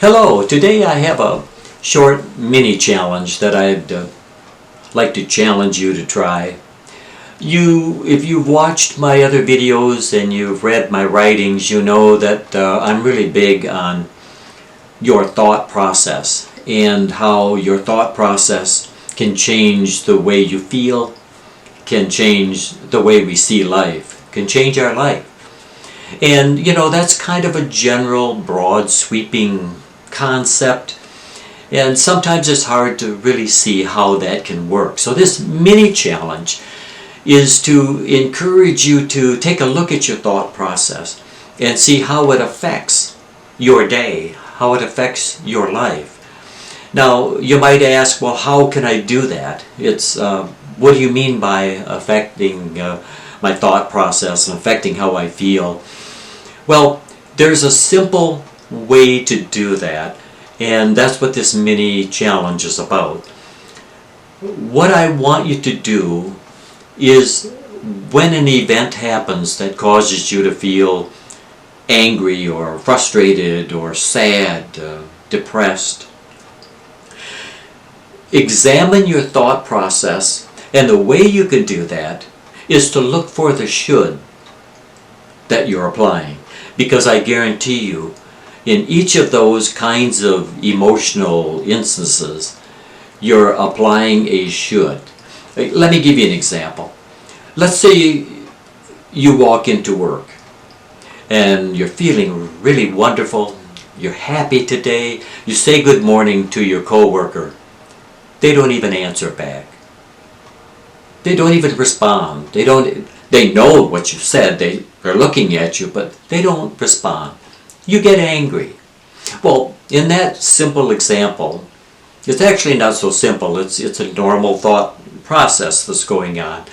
Hello, today I have a short mini challenge that I'd like to challenge you to try. If you've watched my other videos and you've read my writings, you know that I'm really big on your thought process and how your thought process can change the way you feel, can change the way we see life, can change our life. And that's kind of a general, broad, sweeping concept, and sometimes it's hard to really see how that can work. So this mini challenge is to encourage you to take a look at your thought process and see how it affects your day, how it affects your life. Now, you might ask, well, how can I do that? What do you mean by affecting my thought process and affecting how I feel? Well, there's a simple way to do that, and that's what this mini challenge is about. What I want you to do is, when an event happens that causes you to feel angry or frustrated or sad, depressed, examine your thought process, and the way you can do that is to look for the should that you're applying. Because I guarantee you, in each of those kinds of emotional instances, you're applying a should. Let me give you an example. Let's say you walk into work and you're feeling really wonderful, you're happy today, you say good morning to your coworker. They don't even answer back. They don't even respond. They know what you said, they're looking at you, but they don't respond. You get angry. Well, in that simple example, it's actually not so simple. It's a normal thought process that's going on.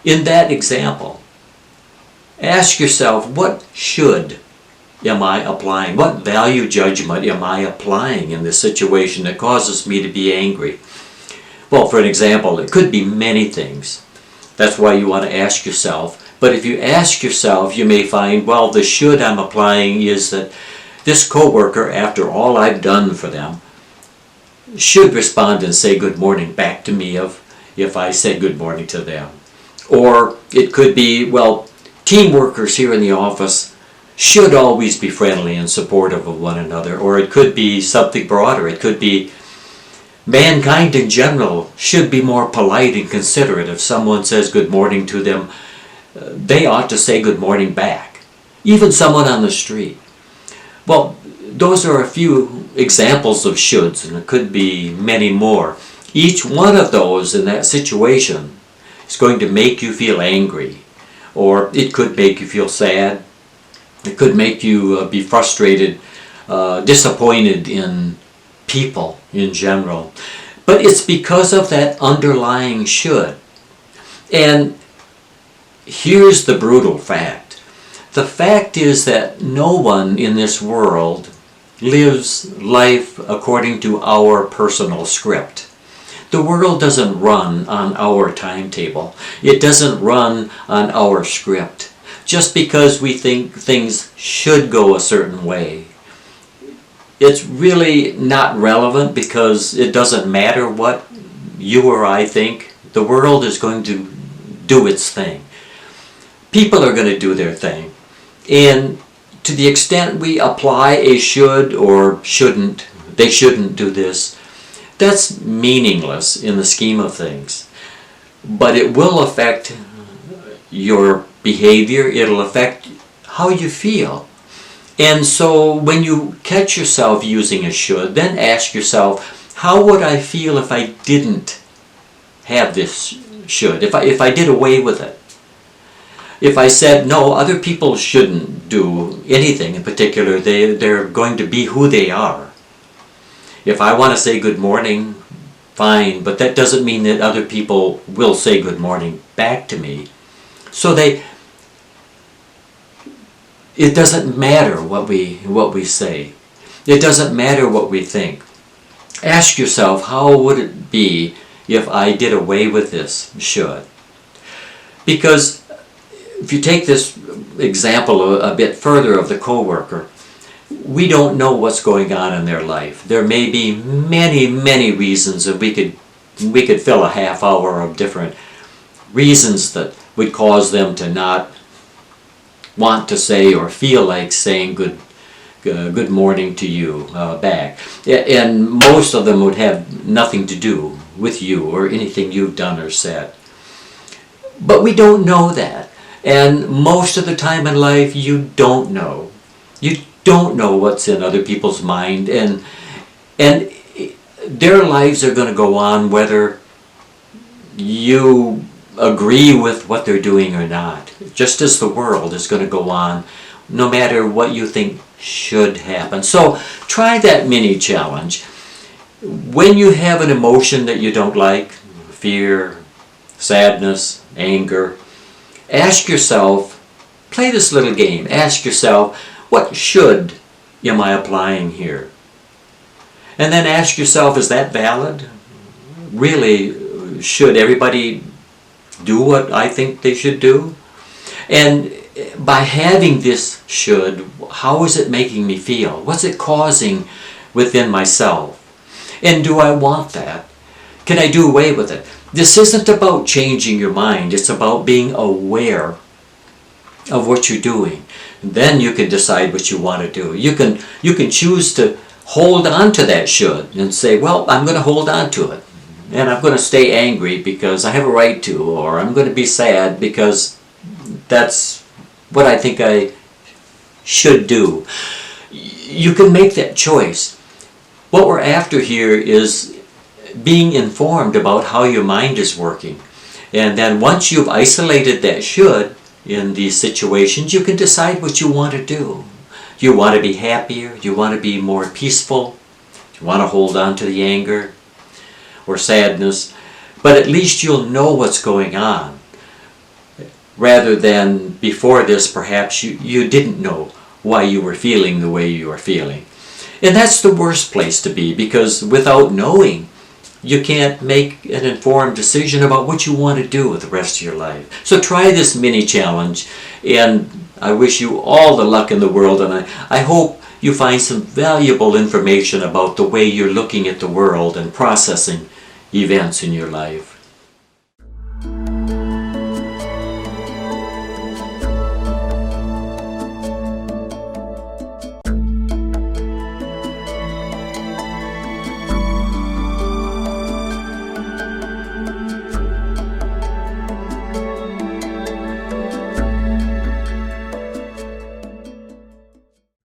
In that example, ask yourself, what should am I applying? What value judgment am I applying in this situation that causes me to be angry? Well, for an example, it could be many things. That's why you want to ask yourself. But if you ask yourself, you may find, well, the should I'm applying is that this coworker, after all I've done for them, should respond and say good morning back to me if I said good morning to them. Or it could be, well, team workers here in the office should always be friendly and supportive of one another. Or it could be something broader. It could be mankind in general should be more polite and considerate. If someone says good morning to them, they ought to say good morning back. Even someone on the street. Well, those are a few examples of shoulds, and it could be many more. Each one of those in that situation is going to make you feel angry, or it could make you feel sad. It could make you be frustrated, disappointed in people in general. But it's because of that underlying should. And here's the brutal fact. The fact is that no one in this world lives life according to our personal script. The world doesn't run on our timetable. It doesn't run on our script. Just because we think things should go a certain way, it's really not relevant, because it doesn't matter what you or I think. The world is going to do its thing. People are going to do their thing. And to the extent we apply a should or shouldn't, they shouldn't do this, that's meaningless in the scheme of things. But it will affect your behavior. It'll affect how you feel. And so when you catch yourself using a should, then ask yourself, how would I feel if I didn't have this should? If I did away with it? If I said, no, other people shouldn't do anything in particular, they're going to be who they are. If I want to say good morning, fine, but that doesn't mean that other people will say good morning back to me. So it doesn't matter what we say. It doesn't matter what we think. Ask yourself, how would it be if I did away with this should? Because if you take this example a bit further of the coworker, we don't know what's going on in their life. There may be many, many reasons, and we could fill a half hour of different reasons that would cause them to not want to say or feel like saying good morning to you back. And most of them would have nothing to do with you or anything you've done or said. But we don't know that. And most of the time in life, you don't know. You don't know what's in other people's mind, and their lives are going to go on whether you agree with what they're doing or not. Just as the world is going to go on no matter what you think should happen. So try that mini challenge. When you have an emotion that you don't like, fear, sadness, anger, ask yourself, play this little game. Ask yourself, what should am I applying here? And then ask yourself, is that valid? Really, should everybody do what I think they should do? And by having this should, how is it making me feel? What's it causing within myself? And do I want that? Can I do away with it? This isn't about changing your mind. It's about being aware of what you're doing. Then you can decide what you want to do. You can choose to hold on to that should and say, well, I'm going to hold on to it. And I'm going to stay angry because I have a right to, or I'm going to be sad because that's what I think I should do. You can make that choice. What we're after here is being informed about how your mind is working. And then once you've isolated that should in these situations, you can decide what you want to do. You want to be happier, you want to be more peaceful, you want to hold on to the anger or sadness, but at least you'll know what's going on. Rather than before this, perhaps you didn't know why you were feeling the way you were feeling. And that's the worst place to be, because without knowing, you can't make an informed decision about what you want to do with the rest of your life. So try this mini challenge, and I wish you all the luck in the world, and I hope you find some valuable information about the way you're looking at the world and processing events in your life.